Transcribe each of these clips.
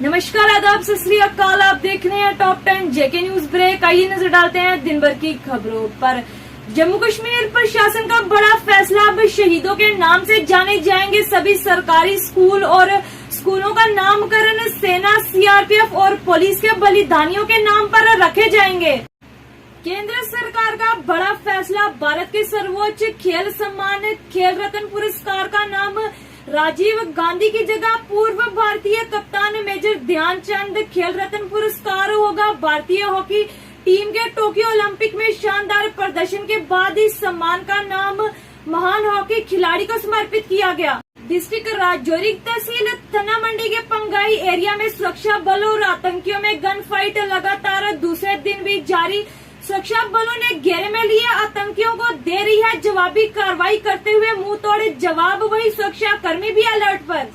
नमस्कार, आदाब, सत श्री अकाल। आप देख रहे हैं टॉप 10 जेके न्यूज ब्रेक। आइए नजर डालते हैं दिन भर की खबरों पर। जम्मू कश्मीर प्रशासन का बड़ा फैसला। अब शहीदों के नाम से जाने जाएंगे सभी सरकारी स्कूल और स्कूलों का नामकरण सेना, सीआरपीएफ और पुलिस के बलिदानियों के नाम पर रखे जाएंगे। केंद्र सरकार का बड़ा फैसला। भारत के सर्वोच्च खेल सम्मान खेल रत्न पुरस्कार का नाम राजीव गांधी की जगह पूर्व भारतीय कप्तान मेजर ध्यानचंद खेल रत्न पुरस्कार होगा। भारतीय हॉकी टीम के टोक्यो ओलंपिक में शानदार प्रदर्शन के बाद इस सम्मान का नाम महान हॉकी खिलाड़ी को समर्पित किया गया। डिस्ट्रिक्ट राजौरी तहसील थना मंडी के पंगाई एरिया में सुरक्षा बलों और आतंकियों में गन फाइट लगातार दूसरे दिन भी जारी। सुरक्षा बलों ने घेरे में लिए आतंकियों को दे रही है जवाबी कार्रवाई करते हुए मुंह तोड़ जवाब। वही सुरक्षा कर्मी भी अलर्ट पर।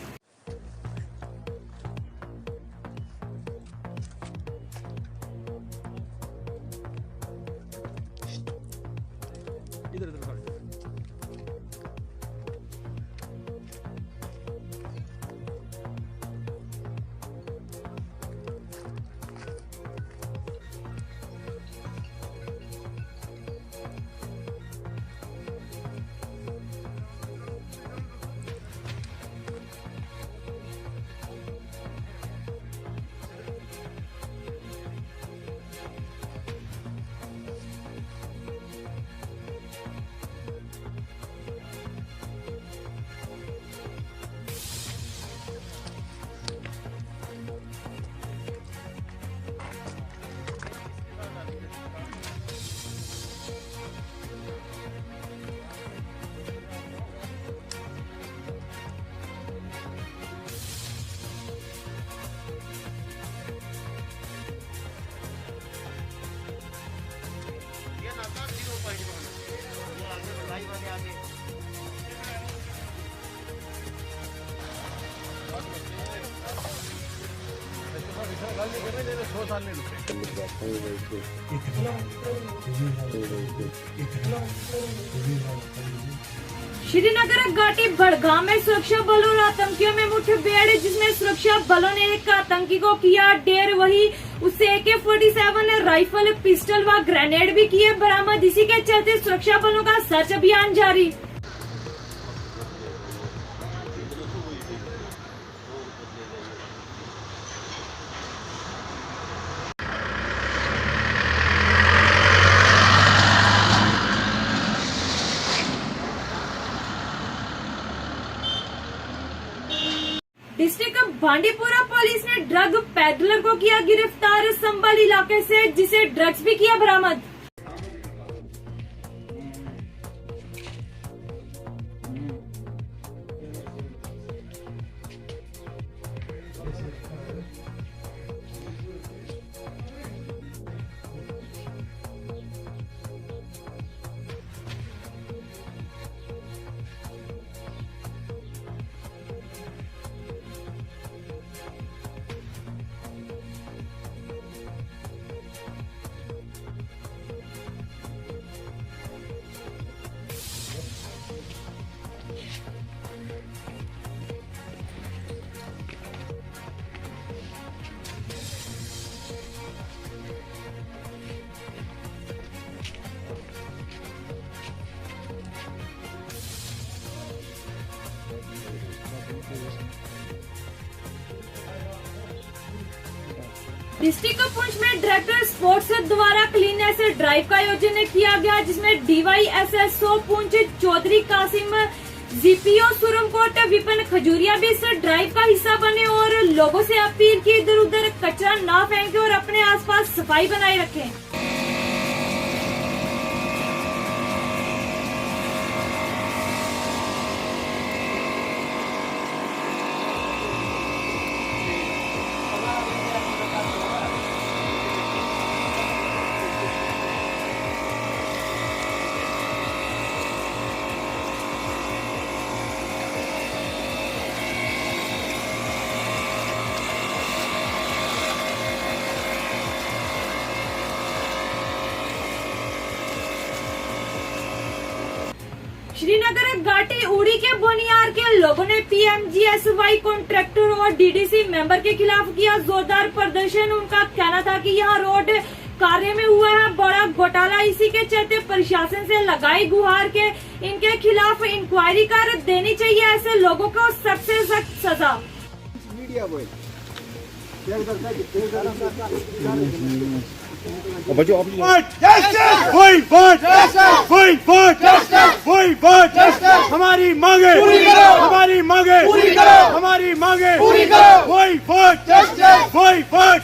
श्रीनगर घाटी बड़गाम में सुरक्षा बलों और आतंकियों में मुठभेड़, जिसमें सुरक्षा बलों ने एक आतंकी को किया ढेर। वही उससे AK-47 राइफल, पिस्टल व ग्रेनेड भी किए बरामद। इसी के चलते सुरक्षा बलों का सर्च अभियान जारी। डिस्ट्रिक्ट बांडीपुरा पुलिस ने ड्रग पैडलर को किया गिरफ्तार संबल इलाके से, जिसे ड्रग्स भी किया बरामद। डिस्ट्रिक्ट पुंछ में डायरेक्टर स्पोर्ट्स द्वारा क्लीनेस ड्राइव का आयोजन किया गया, जिसमें DYSSO पुंछ चौधरी कासिम, GPO सुरमकोट विपिन खजूरिया भी इस ड्राइव का हिस्सा बने और लोगों से अपील की इधर उधर कचरा ना फेंके और अपने आसपास सफाई बनाए रखें। श्रीनगर घाटी उड़ी के बोनियार के लोगों ने पीएमजीएसवाई कॉन्ट्रैक्टर और डीडीसी मेंबर के खिलाफ किया जोरदार प्रदर्शन। उनका कहना था कि यह रोड कार्य में हुआ है बड़ा घोटाला, इसी के चलते प्रशासन से लगाई गुहार के इनके खिलाफ इंक्वायरी कर देनी चाहिए, ऐसे लोगों को सख्त से सख्त सजा। हमारी मांगे पूरी करो, हमारी मांगे पूरी करो, हमारी मांगे पूरी करो, वही वोट, वही वोट,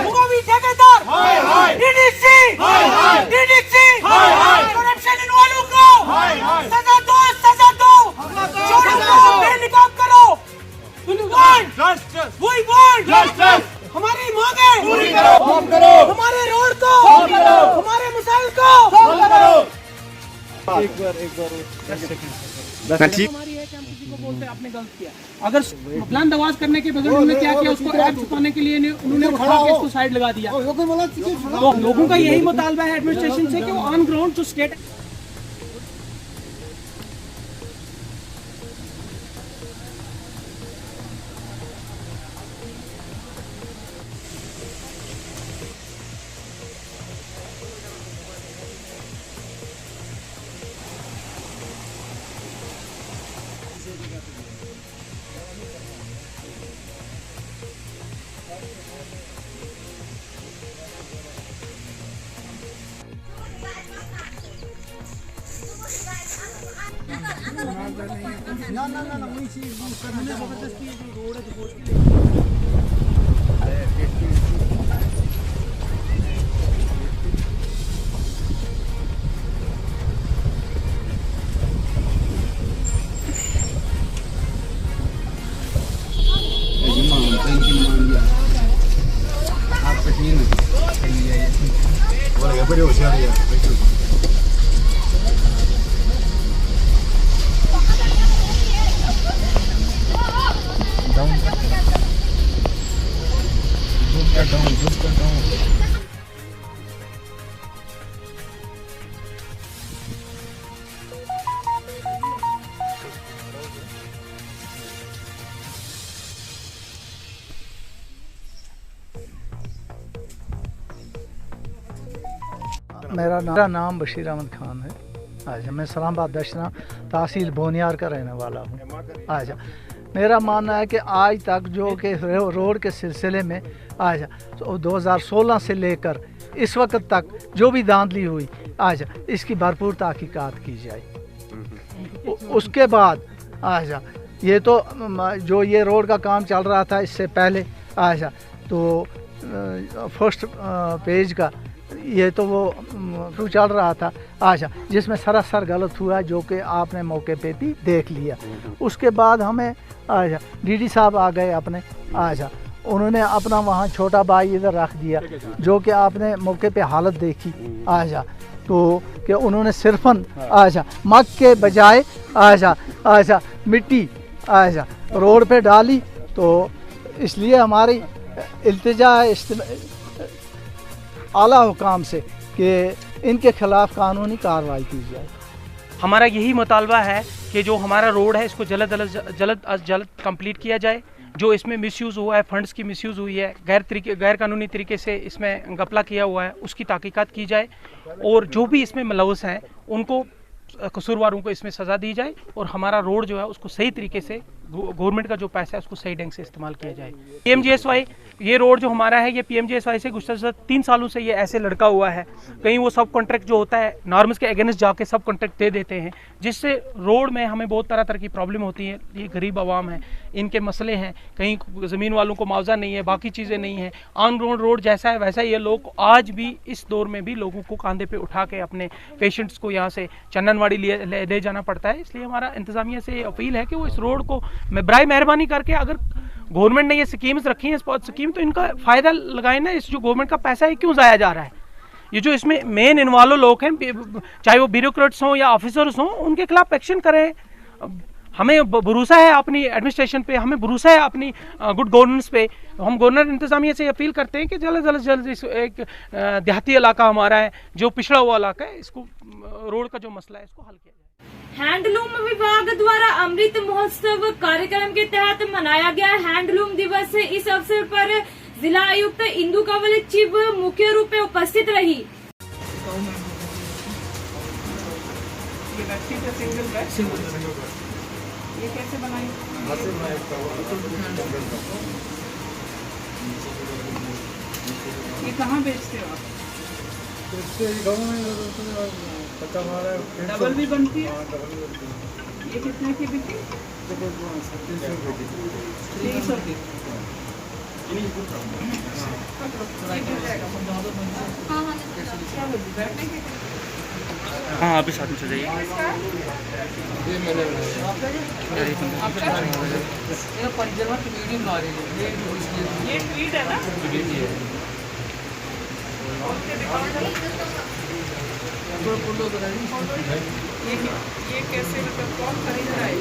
मुकामी ठेकेदार, डीडीसी, करप्शन वालों को सजा दो, सजा दो, छोड़ो दो, बेनकाब करो, वही वोट, हमारी मांगे पूरी करो, हमारे रोड को, हमारे मसाइल को एक बार ठीक हमारी है कि हम किसी को बोलते हैं आपने गलत किया। अगर प्लान दवाज करने के बगैर उन्होंने क्या किया, उसको ऐप छुपाने के लिए उन्होंने उठा के इसको साइड लगा दिया। तो लोगों का यही मुतालबा है एडमिनिस्ट्रेशन से कि वो ऑन ग्राउंड जो स्टेट मेरा नाम बशीर अहमद खान है। अच्छा, मैं इस्लामाबाद दशना तहसील बोनियार का रहने वाला हूँ। अच्छा, मेरा मानना है कि आज तक जो कि रोड के सिलसिले में अच्छा तो 2016 से लेकर इस वक्त तक जो भी धांधली हुई अच्छा इसकी भरपूर तहकीकात की जाए। उसके बाद अच्छा ये तो जो ये रोड का काम चल रहा था इससे पहले अच्छा तो फर्स्ट पेज का ये तो वो चल रहा था अच्छा जिसमें सरासर गलत हुआ जो कि आपने मौके पे भी देख लिया। उसके बाद हमें अच्छा डीडी साहब आ गए अपने अच्छा उन्होंने अपना वहाँ छोटा भाई इधर रख दिया जो कि आपने मौके पे हालत देखी अच्छा तो कि उन्होंने सिर्फन अच्छा मग के बजाय अच्छा मिट्टी अच्छा रोड पे डाली। तो इसलिए हमारी इल्तिजा है आला हुकाम से कि इनके खिलाफ कानूनी कार्रवाई की जाए। हमारा यही मुतालबा है कि जो हमारा रोड है इसको जल्द कंप्लीट किया जाए। जो इसमें मिसयूज़ हुआ है, फंड्स की मिसयूज़ हुई है, गैर कानूनी तरीके से इसमें घपला किया हुआ है, उसकी तहकीकात की जाए और जो भी इसमें मुलव्वस हैं उनको कसूरवारों को इसमें सज़ा दी जाए और हमारा रोड जो है उसको सही तरीके से गवर्नमेंट का जो पैसा है उसको सही ढंग से इस्तेमाल किया जाए। पीएमजीएसवाई ये रोड जो हमारा है ये पीएमजीएसवाई से गुज़श्ता 3 सालों से ये ऐसे लड़का हुआ है। कहीं वो सब कॉन्ट्रैक्ट जो होता है नॉर्म्स के अगेंस्ट जाके सब कॉन्ट्रैक्ट दे देते हैं जिससे रोड में हमें बहुत तरह की प्रॉब्लम होती है। ये गरीब आवाम है, इनके मसले हैं, कहीं ज़मीन वालों को मुआवजा नहीं है, बाकी चीज़ें नहीं हैं। ऑन ग्राउंड रोड जैसा है वैसा ये लोग आज भी इस दौर में भी लोगों को कंधे पे उठा के अपने पेशेंट्स को यहाँ से चन्ननवाड़ी ले जाना पड़ता है। इसलिए हमारा इंतज़ामिया से ये अपील है कि वो इस रोड को बराए मेहरबानी करके अगर गवर्नमेंट ने ये स्कीम्स रखी हैं स्पॉट स्कीम तो इनका फ़ायदा लगाए ना। इस जो गवर्नमेंट का पैसा है क्यों ज़ाया जा रहा है? ये जो इसमें मेन इन्वॉल्व लोग हैं चाहे वो ब्यूरोक्रेट्स हों या ऑफिसर्स हों उनके खिलाफ एक्शन करें। हमें भरोसा है अपनी एडमिनिस्ट्रेशन पे, हमें भरोसा है अपनी गुड गवर्नेंस पे। हम गवर्नर इंतजामिया से अपील करते हैं कि जल्द इस एक देहाती इलाका हमारा है जो पिछड़ा हुआ इलाका है, इसको रोड का जो मसला है इसको हल किया जाए। हैंडलूम विभाग द्वारा अमृत महोत्सव कार्यक्रम के तहत मनाया गया हैंडलूम दिवस। इस अवसर पर जिला आयुक्त इंदु कंवल चिब मुख्य रूप में उपस्थित रही। ये कैसे बनाई? ये कहाँ बेचते हो आप? डबल भी बनती है? ये कितने की बिकी? 300 की। हाँ आप भी साथ में चल जाइए। ये ट्वीट है ना? ये कैसे मतलब कौन खरीद रहा है?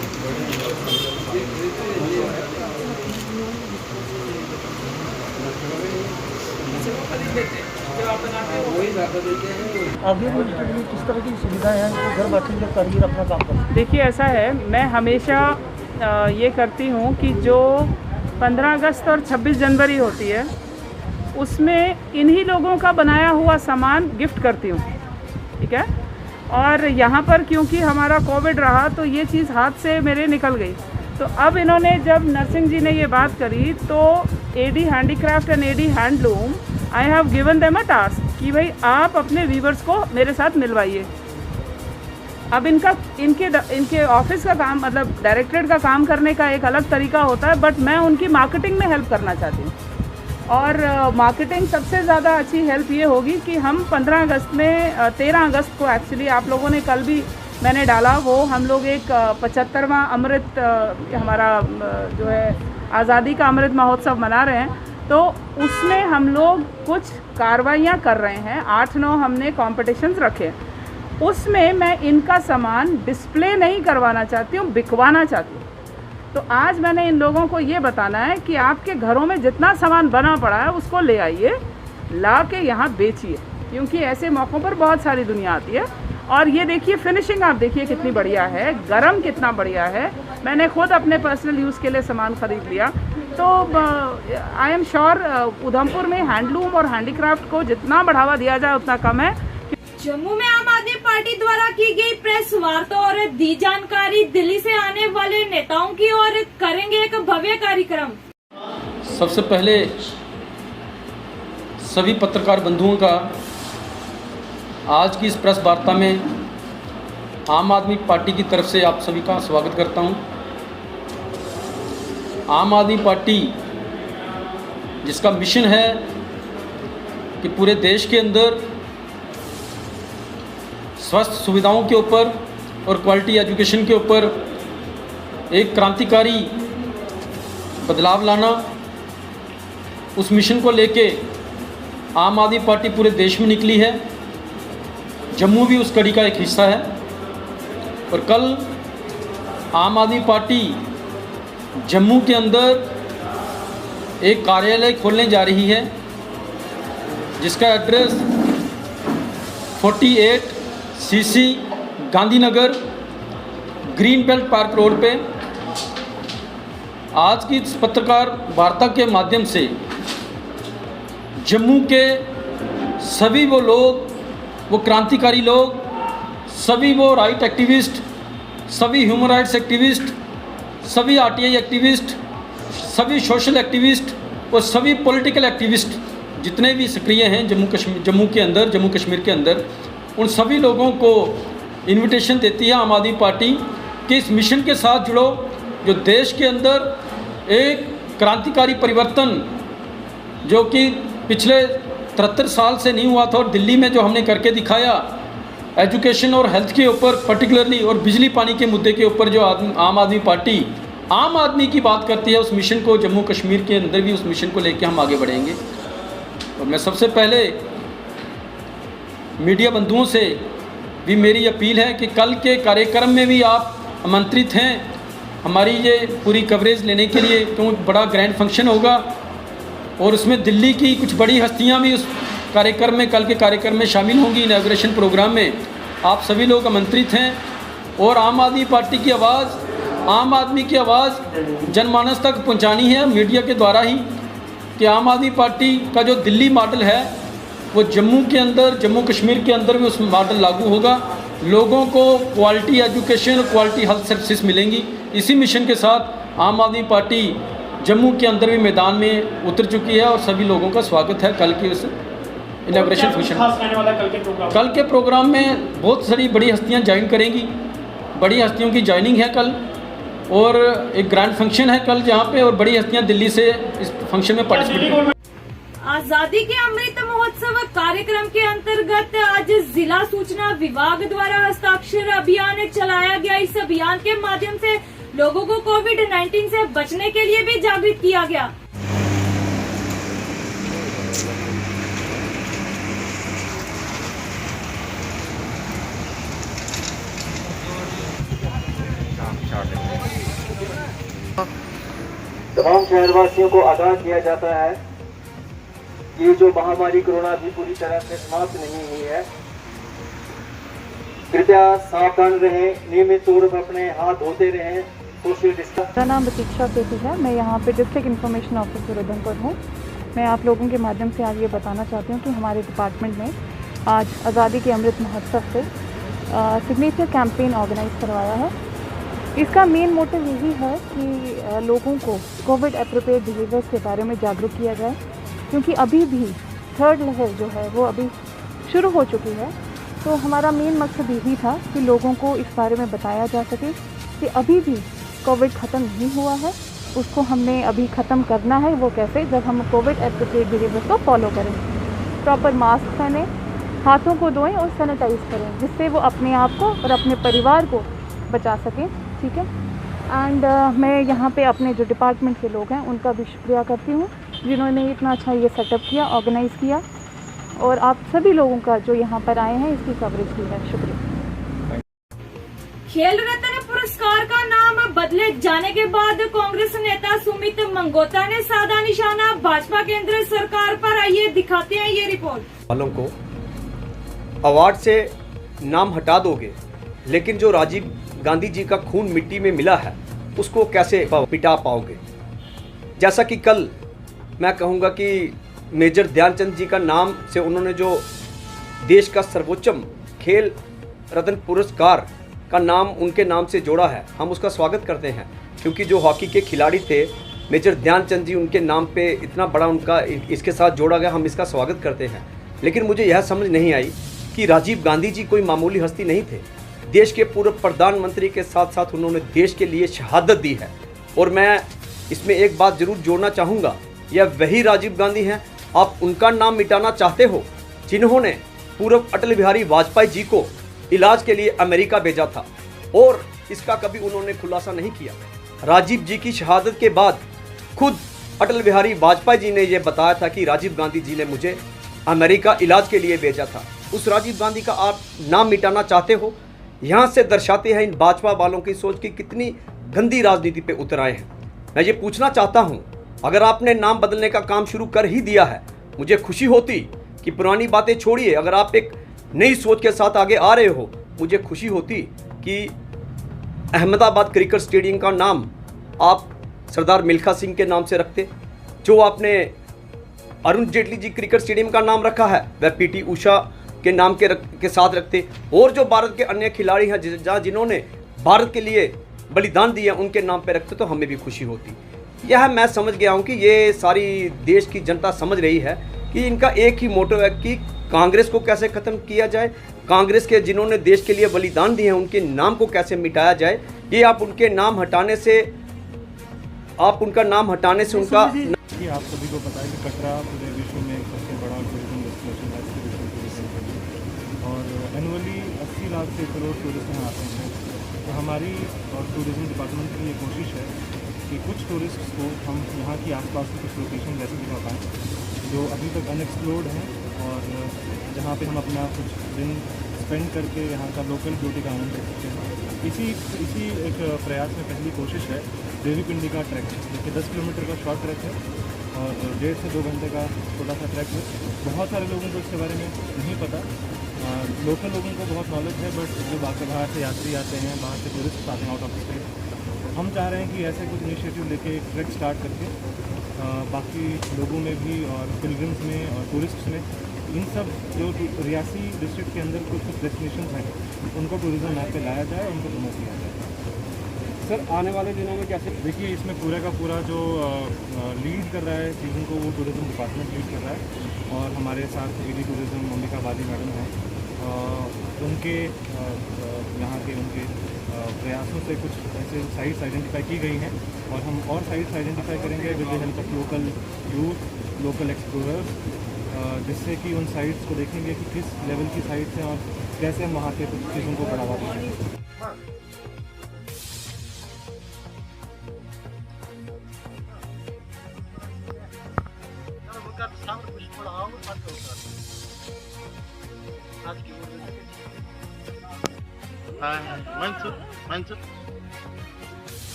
वो खरीद लेते हैं जो आप बनाते हैं वही ज़्यादा देते हैं। आगे भी किस तरह की सुविधाएं हैं जो घर बैठे जो कारीगर अपना काम कर सकते? देखिए ऐसा है, मैं हमेशा ये करती हूँ कि जो 15 अगस्त और 26 जनवरी होती है उसमें इन्हीं लोगों का बनाया हुआ सामान गिफ्ट करती हूँ, ठीक है। और यहाँ पर क्योंकि हमारा कोविड रहा तो ये चीज़ हाथ से मेरे निकल गई, तो अब इन्होंने जब नरसिंह जी ने ये बात करी तो AD handicraft and AD handloom I have given them a task कि भाई आप अपने व्यूवर्स को मेरे साथ मिलवाइए। अब इनके ऑफिस का काम मतलब डायरेक्टरेट का काम करने का एक अलग तरीका होता है, बट मैं उनकी मार्केटिंग में हेल्प करना चाहती हूँ। और मार्केटिंग सबसे ज़्यादा अच्छी हेल्प ये होगी कि हम 15 अगस्त में 13 अगस्त को एक्चुअली आप लोगों ने कल भी मैंने डाला, वो हम लोग एक 75वां अमृत हमारा जो है आज़ादी का अमृत महोत्सव मना रहे हैं, तो उसमें हम लोग कुछ कार्रवाइयाँ कर रहे हैं। 8-9 हमने कॉम्पिटिशन्स रखे, उसमें मैं इनका सामान डिस्प्ले नहीं करवाना चाहती हूँ, बिकवाना चाहती हूँ। तो आज मैंने इन लोगों को ये बताना है कि आपके घरों में जितना सामान बना पड़ा है उसको ले आइए, ला के यहाँ बेचिए, क्योंकि ऐसे मौक़ों पर बहुत सारी दुनिया आती है। और ये देखिए फिनिशिंग, आप देखिए कितनी बढ़िया है, गरम कितना बढ़िया है। मैंने खुद अपने पर्सनल यूज़ के लिए सामान ख़रीद लिया। तो आई एम श्योर उधमपुर में हैंडलूम और हैंडीक्राफ्ट को जितना बढ़ावा दिया जाए उतना कम है। जम्मू में आम आदमी पार्टी द्वारा की गई प्रेस वार्ता और दी जानकारी, दिल्ली से आने वाले नेताओं की और करेंगे एक भव्य कार्यक्रम। सबसे पहले सभी पत्रकार बंधुओं का आज की इस प्रेस वार्ता में आम आदमी पार्टी की तरफ से आप सभी का स्वागत करता हूं। आम आदमी पार्टी जिसका मिशन है कि पूरे देश के अंदर स्वास्थ्य सुविधाओं के ऊपर और क्वालिटी एजुकेशन के ऊपर एक क्रांतिकारी बदलाव लाना, उस मिशन को लेके आम आदमी पार्टी पूरे देश में निकली है। जम्मू भी उस कड़ी का एक हिस्सा है। और कल आम आदमी पार्टी जम्मू के अंदर एक कार्यालय खोलने जा रही है जिसका address 48 CC Gandhinagar green belt park road पे। आज की इस पत्रकार वार्ता के माध्यम से जम्मू के सभी वो लोग, वो क्रांतिकारी लोग, सभी वो राइट एक्टिविस्ट, सभी ह्यूमन राइट्स एक्टिविस्ट, सभी आरटीआई एक्टिविस्ट, सभी सोशल एक्टिविस्ट और सभी पॉलिटिकल एक्टिविस्ट जितने भी सक्रिय हैं जम्मू कश्मीर के अंदर, उन सभी लोगों को इनविटेशन देती है आम आदमी पार्टी कि इस मिशन के साथ जुड़ो, जो देश के अंदर एक क्रांतिकारी परिवर्तन जो कि पिछले 73 साल से नहीं हुआ था, और दिल्ली में जो हमने करके दिखाया एजुकेशन और हेल्थ के ऊपर पर्टिकुलरली, और बिजली पानी के मुद्दे के ऊपर जो आम आदमी पार्टी आम आदमी की बात करती है, उस मिशन को जम्मू कश्मीर के अंदर भी उस मिशन को लेकर हम आगे बढ़ेंगे। और मैं सबसे पहले मीडिया बंधुओं से भी मेरी अपील है कि कल के कार्यक्रम में भी आप आमंत्रित हैं, हमारी ये पूरी कवरेज लेने के लिए, क्यों बड़ा ग्रैंड फंक्शन होगा और उसमें दिल्ली की कुछ बड़ी हस्तियां भी उस कार्यक्रम में, कल के कार्यक्रम में शामिल होंगी। इनॉग्रेशन प्रोग्राम में आप सभी लोग आमंत्रित हैं और आम आदमी पार्टी की आवाज़, आम आदमी की आवाज़ जनमानस तक पहुंचानी है मीडिया के द्वारा ही कि आम आदमी पार्टी का जो दिल्ली मॉडल है वो जम्मू के अंदर, जम्मू कश्मीर के अंदर भी उस मॉडल लागू होगा। लोगों को क्वालिटी एजुकेशन और क्वालिटी हेल्थ सर्विसेज मिलेंगी। इसी मिशन के साथ आम आदमी पार्टी जम्मू के अंदर भी मैदान में उतर चुकी है और सभी लोगों का स्वागत है कल के उस इनॉग्रेशन फंक्शन। कल के प्रोग्राम में बहुत सारी बड़ी हस्तियां ज्वाइन करेंगी, बड़ी हस्तियों की ज्वाइनिंग है कल और एक ग्रैंड फंक्शन है कल जहां पे, और बड़ी हस्तियां दिल्ली से इस फंक्शन में पार्टिसिपेट करेंगी। आजादी के अमृत महोत्सव कार्यक्रम के अंतर्गत आज जिला सूचना विभाग द्वारा हस्ताक्षर अभियान चलाया गया। इस अभियान के माध्यम से लोगों को कोविड-19 से बचने के लिए भी जागृत किया गया। तमाम शहरवासियों को आगाह किया जाता है कि जो महामारी कोरोना भी पूरी तरह से समाप्त नहीं हुई है। कृपया सावधान रहें, नियमित तौर पर अपने हाथ धोते रहें, सोशल डिस्टेंस। मेरा नाम प्रतीक्षा सेठी है। मैं यहाँ पे डिस्ट्रिक्ट इन्फॉर्मेशन ऑफिसर उधमपुर हूँ। मैं आप लोगों के माध्यम से आज ये बताना चाहती हूँ कि हमारे डिपार्टमेंट में आज आज़ादी के अमृत महोत्सव से सिग्नेचर कैंपेन ऑर्गेनाइज करवाया है। इसका मेन मोटिव यही है कि लोगों को कोविड एप्रोप्रिएट बिहेवियर्स के बारे में जागरूक किया जाए, क्योंकि अभी भी थर्ड लहर जो है वो अभी शुरू हो चुकी है। तो हमारा मेन मकसद यही था कि लोगों को इस बारे में बताया जा सके कि अभी भी कोविड ख़त्म नहीं हुआ है, उसको हमने अभी ख़त्म करना है। वो कैसे? जब हम कोविड एप्रोप्रिएट बिहेवियर को फॉलो करें, प्रॉपर मास्क पहनें, हाथों को धोएं और सैनिटाइज करें, जिससे वो अपने आप को और अपने परिवार को बचा सकें। ठीक है। एंड मैं यहाँ पे अपने जो डिपार्टमेंट के लोग हैं उनका भी शुक्रिया करती हूँ जिन्होंने इतना अच्छा ये सेटअप किया, ऑर्गेनाइज़ किया, और आप सभी लोगों का जो यहाँ पर आए हैं इसकी कवरेज की है। शुक्रिया। खेल रत्न पुरस्कार का नाम बदले जाने के बाद कांग्रेस नेता सुमित मंगोता ने साधा निशाना भाजपा केंद्र सरकार पर। आइए दिखाते हैं ये रिपोर्ट। वालों को अवार्ड से नाम हटा दोगे, लेकिन जो राजीव गांधी जी का खून मिट्टी में मिला है उसको कैसे मिटा पाओगे? जैसा कि कल मैं कहूँगा कि मेजर ध्यानचंद जी का नाम से उन्होंने जो देश का सर्वोच्चम खेल रत्न पुरस्कार का नाम उनके नाम से जोड़ा है, हम उसका स्वागत करते हैं। क्योंकि जो हॉकी के खिलाड़ी थे मेजर ध्यानचंद जी, उनके नाम पे इतना बड़ा उनका इसके साथ जोड़ा गया, हम इसका स्वागत करते हैं। लेकिन मुझे यह समझ नहीं आई कि राजीव गांधी जी कोई मामूली हस्ती नहीं थे। देश के पूर्व प्रधानमंत्री के साथ साथ उन्होंने देश के लिए शहादत दी है। और मैं इसमें एक बात जरूर जोड़ना चाहूँगा, यह वही राजीव गांधी हैं, आप उनका नाम मिटाना चाहते हो जिन्होंने पूर्व अटल बिहारी वाजपेयी जी को इलाज के लिए अमेरिका भेजा था और इसका कभी उन्होंने खुलासा नहीं किया। राजीव जी की शहादत के बाद खुद अटल बिहारी वाजपेयी जी ने यह बताया था कि राजीव गांधी जी ने मुझे अमेरिका इलाज के लिए भेजा था। उस राजीव गांधी का आप नाम मिटाना चाहते हो। यहाँ से दर्शाते हैं इन भाजपा वालों की सोच की कितनी गंदी राजनीति पे उतर आए हैं। मैं ये पूछना चाहता हूँ, अगर आपने नाम बदलने का काम शुरू कर ही दिया है, मुझे खुशी होती कि पुरानी बातें छोड़िए, अगर आप एक नई सोच के साथ आगे आ रहे हो, मुझे खुशी होती कि अहमदाबाद क्रिकेट स्टेडियम का नाम आप सरदार मिल्खा सिंह के नाम से रखते। जो आपने अरुण जेटली जी क्रिकेट स्टेडियम का नाम रखा है वह पीटी उषा के नाम के साथ रखते। और जो भारत के अन्य खिलाड़ी हैं जिन्होंने भारत के लिए बलिदान दिया उनके नाम पे रखते, तो हमें भी खुशी होती। यह मैं समझ गया हूँ कि ये सारी देश की जनता समझ रही है कि इनका एक ही मोटिव है कि कांग्रेस को कैसे ख़त्म किया जाए, कांग्रेस के जिन्होंने देश के लिए बलिदान दिए हैं उनके नाम को कैसे मिटाया जाए। ये आप उनके नाम हटाने से उनका आप सभी को पता है कि कटरा पूरे विश्व में एक सबसे बड़ा टूरिज्म डेस्टिनेशन है और एनुअली 80 लाख से करोड़ टूरिस्ट यहाँ आते हैं। तो हमारी और टूरिज्म डिपार्टमेंट की ये कोशिश है कि कुछ टूरिस्ट्स को हम यहाँ की आसपास की कुछ लोकेशन ऐसी दिखा पाएँ जो अभी तक अनएक्सप्लोर्ड हैं और जहाँ पे हम अपना कुछ दिन सस्पेंड करके यहाँ का लोकल ब्यूटी का आनंद ले सकते हैं। इसी एक प्रयास में पहली कोशिश है देवी पिंडी का ट्रैक, देखिए 10 किलोमीटर का शॉर्ट ट्रैक है और 1.5 से 2 घंटे का छोटा सा ट्रैक है। बहुत सारे लोगों को इसके बारे में नहीं पता, लोकल लोगों को बहुत नॉलेज है, बट जो बाहर से यात्री आते हैं, बाहर से टूरिस्ट आते हैं आउट ऑफ स्टेट, हम चाह रहे हैं कि ऐसे कुछ इनिशिएटिव लेके एक ट्रैक स्टार्ट करके बाकी लोगों में भी और पिलग्रिम्स में और टूरिस्ट्स में, इन सब जो रियासी डिस्ट्रिक्ट के अंदर कुछ डेस्टिनेशन हैं उनको टूरिज्म मैप पे लाया जाए, उनको प्रमोट किया जाए। सर आने वाले दिनों में कैसे? देखिए इसमें पूरा का पूरा जो लीड कर रहा है चीज़ों को, वो टूरिज़्म डिपार्टमेंट लीड कर रहा है और हमारे साथ ईडी टूरिज़्म अंबिका वाली मैडम हैं, उनके यहाँ के उनके प्रयासों से कुछ ऐसे साइट्स आइडेंटिफाई की गई हैं और हम और साइट्स आइडेंटिफाई करेंगे with the help of local youth, local explorers, जिससे कि उन साइट्स को देखेंगे कि किस लेवल की साइट्स हैं और कैसे हम वहाँ के कुछ चीज़ों को बढ़ावा देंगे।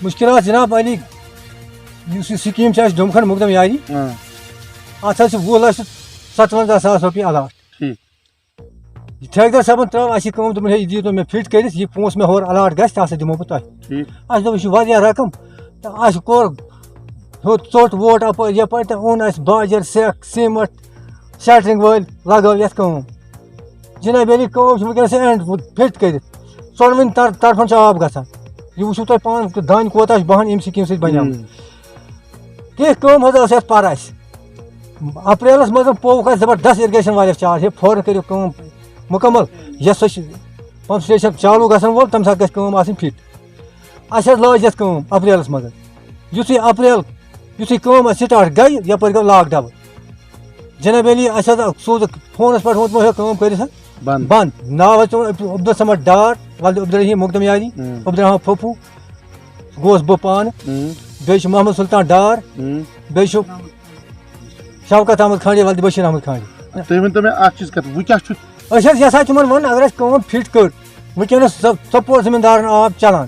मुश्किल जनाब अली स्कीम डुमखन मुकदम यारी अत 20,57,000 रुपये अलाट ठेकेदार साहब त्रा दोपन है दी मे फिट कर पोस मे होर अलाट गसा दिमो बह तुह दोप रकम तो कोर चोट वोट अप यप ओन बाजर सेक सीमट शटरिंग वल लगो ये जनाब अली वनस एंड फिट कर चोनवन तरफन आब ग यह वो तुम पान दान कोता बहन अम स्कीम सत बन कह पर अप्रैलस मज पोक जबरदस्त इरीगेशन वाले चार्ज है फौरन करो मुकम्मल यस पंप स्टेशन चालू गसन वोल तम सात गि फिट अस लाज यस अप्रैलस मज युथी अप्रैल युथी स्टार्ट गई यप गो लॉकडाउन जनाब अली अस सोज फोनस पे वो कर बंद नाव अब्दुल समद डार वल्द अब्दुल मुकदम यारी अब्दुल फफू गोस बह पान बे मोहम्मद सुल्तान डार बे शौकत अहमद खांडी वल्द बशीर अहमद खांडी वन अगर फिट कर वनस सपोर्ट जमींदार आब चलान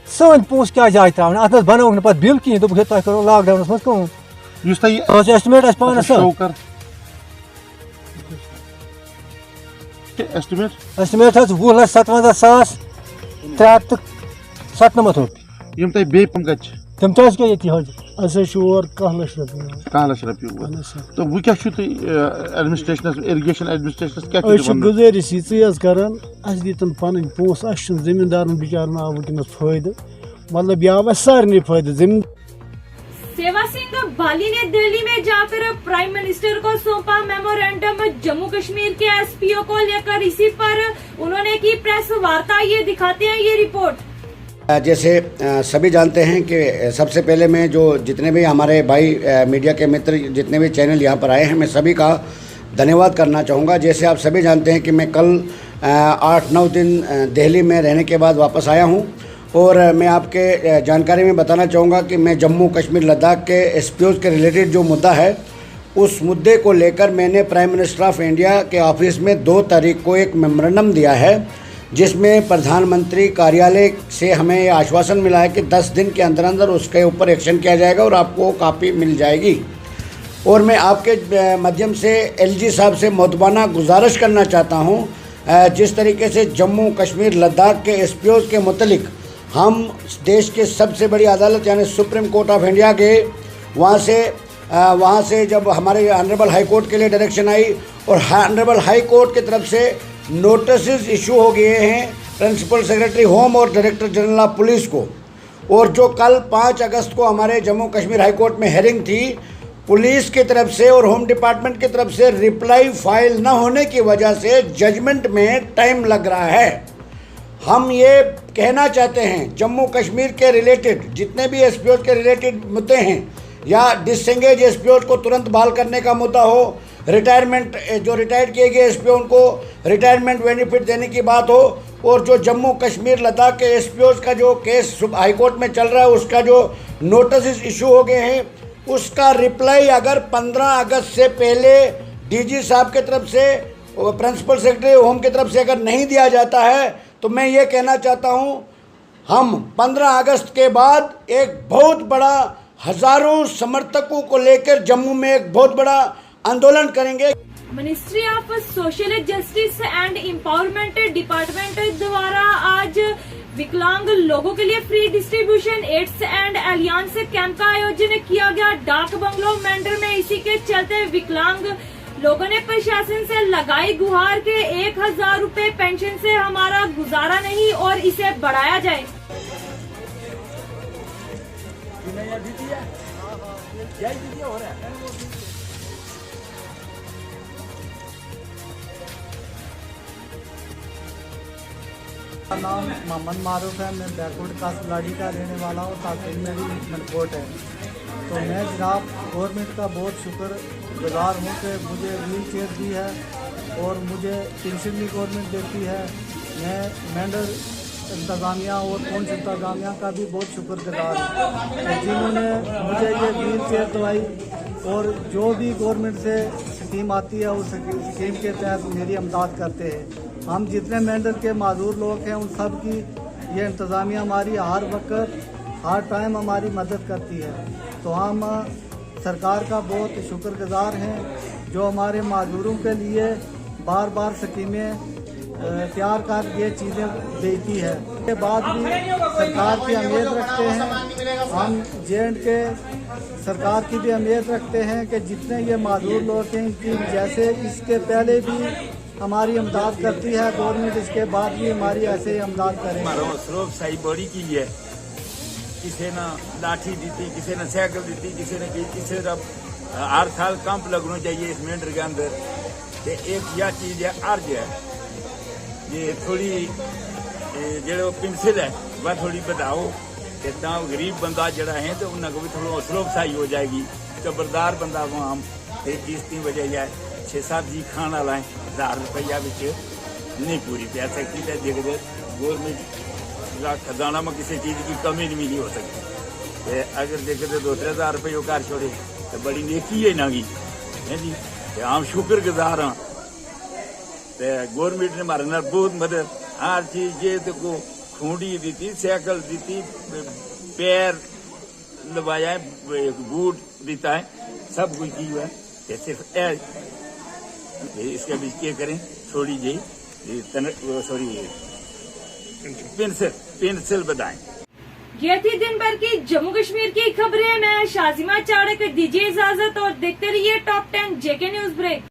सन पोस क्या जाए त्रावन अत बनोक पे बिल कहें दोप तुम करो लॉकडाउन मज एस्टिमेट पानस एस्टिमेट 20,57,397 रुपये तम और 10 लाख रुपये तो वो क्या एडमिनिस्ट्रेशन इरिगेशन एडमिनिस्ट्रेशन गुजारिश करान दिन पन पोस जमींदार बिचार आव वनस फायदे मतलब यह आव सारे फायदे जमीन। सेवा सिंह बाली ने दिल्ली में जाकर प्राइम मिनिस्टर को सौंपा मेमोरेंडम। जम्मू कश्मीर के एसपीओ को लेकर इसी पर उन्होंने की प्रेस वार्ता, ये दिखाते हैं ये रिपोर्ट। जैसे सभी जानते हैं कि सबसे पहले मैं जो जितने भी हमारे भाई मीडिया के मित्र जितने भी चैनल यहाँ पर आए हैं, मैं सभी का धन्यवाद करना चाहूँगा। जैसे आप सभी जानते हैं कि मैं कल 8-9 दिन दिल्ली में रहने के बाद वापस आया हूँ और मैं आपके जानकारी में बताना चाहूँगा कि मैं जम्मू कश्मीर लद्दाख के एसपीओज़ के रिलेटेड जो मुद्दा है उस मुद्दे को लेकर मैंने प्राइम मिनिस्टर ऑफ इंडिया के ऑफिस में 2 तारीख को एक मेमोरेंडम दिया है, जिसमें प्रधानमंत्री कार्यालय से हमें ये आश्वासन मिला है कि 10 दिन के अंदर अंदर उसके ऊपर एक्शन किया जाएगा और आपको कापी मिल जाएगी। और मैं आपके माध्यम से एलजी साहब से मुतबाना गुजारिश करना चाहता हूँ, जिस तरीके से जम्मू कश्मीर लद्दाख के एसपीओज़ के मुतलिक हम देश के सबसे बड़ी अदालत यानी सुप्रीम कोर्ट ऑफ इंडिया गए, वहाँ से जब हमारे ऑनरेबल हाई कोर्ट के लिए डायरेक्शन आई और ऑनरेबल हाई कोर्ट की तरफ से नोटिस इशू हो गए हैं प्रिंसिपल सेक्रेटरी होम और डायरेक्टर जनरल ऑफ पुलिस को, और जो कल 5 अगस्त को हमारे जम्मू कश्मीर हाई कोर्ट में हेयरिंग थी, पुलिस की तरफ से और होम डिपार्टमेंट की तरफ से रिप्लाई फाइल न होने की वजह से जजमेंट में टाइम लग रहा है। हम ये कहना चाहते हैं जम्मू कश्मीर के रिलेटेड जितने भी एसपीओ के रिलेटेड मुद्दे हैं या डिसएंगेज एसपीओ को तुरंत बहाल करने का मुद्दा हो, रिटायरमेंट जो रिटायर किए गए एसपीओ उनको रिटायरमेंट बेनिफिट देने की बात हो, और जो जम्मू कश्मीर लद्दाख के एसपीओ का जो केस हाईकोर्ट में चल रहा है उसका जो नोटिस इशू हो गए हैं उसका रिप्लाई अगर 15 अगस्त से पहले डीजी साहब के तरफ से प्रिंसिपल सेक्रेटरी होम की तरफ से अगर नहीं दिया जाता है तो मैं ये कहना चाहता हूँ हम 15 अगस्त के बाद एक बहुत बड़ा हजारों समर्थकों को लेकर जम्मू में एक बहुत बड़ा आंदोलन करेंगे। Ministry of social justice and empowerment department द्वारा आज विकलांग लोगों के लिए free distribution aids and aliens camp का आयोजन किया गया डाक बंगलो मेंढर में। इसी के चलते विकलांग लोगों ने प्रशासन से लगाई गुहार के 1000 रुपए पेंशन से हमारा गुजारा नहीं और इसे बढ़ाया जाए। मेरा नाम मोहम्मद मारूफ है। मैं बैकवर्ड कास्ट लाड़ी का रहने वाला हूँ। तहसील में भी मनकोट है। तो मैं जनाब गवर्नमेंट का बहुत शुक्रगुजार हूँ कि मुझे व्हील चेयर दी है और मुझे पेंशन भी गवर्नमेंट देती है। मैं मेंढर इंतज़ामिया और पुंछ इंतज़ामिया का भी बहुत शुक्रगुजार हूँ जिन्होंने मुझे ये व्हील चेयर दवाई और जो भी गवर्नमेंट से स्कीम आती है उस स्कीम के तहत मेरी इमदाद करते हैं। हम जितने मेंढर के माजूर लोग हैं उन सब की ये इंतज़ामिया हमारी हर वक्त हर टाइम हमारी मदद करती है। तो हम सरकार का बहुत शुक्रगुजार हैं जो हमारे माजूरों के लिए बार बार स्कीमें तैयार कर ये चीज़ें देती है। के बाद भी सरकार की अहमियत रखते हैं। हम जे.एंड के सरकार की भी अहमियत रखते हैं कि जितने ये माजूर लोग हैं कि जैसे इसके पहले भी हमारी इमदाद करती है गवर्नमेंट, इसके बाद भी हमारी ऐसे ही इमदाद करें। स्लोप सही बड़ी की है, किसी ने लाठी दी, किसी ने साइकिल दी, किसी ने हर साल कैंप लगना चाहिए इस मेंढर के अंदर। तो एक यह चीज है अर्ज है ये थोड़ी जो पेंसिल है वह थोड़ी बढ़ाओ तो गरीब बंदा जड़ा है तो उन्होंने भी थोड़ा हौसला अफजाई हो जाएगी। जबरदार बंदा वहाँ किस्ती वजह जाए 6-7 जी खाने वाला है 1000 रुपया बिच नहीं पूरी पै सकती। तो देखते गवर्नमेंट का खजाना में किसी चीज़ की कमी नहीं हो सकती। अगर देखते 2-3 रुपये घर छोड़े तो बड़ी नेकी है ना है जी। हम शुक्रगुजार हाँ गवर्नमेंट ने हमारे नाल बहुत मदद हर चीज ये तो को खूंडी दी, साइकिल दी, पैर लवाया है, बूट देता है, सब कुछ की है। सिर्फ इसके बीच क्या करें थोड़ी जी सॉरी पेंसिल बताएं। ये थी दिन भर की जम्मू कश्मीर की खबरें। मैं शाजिमा चाड़क, दीजिए इजाजत और देखते रहिए टॉप 10 जेके न्यूज ब्रेक।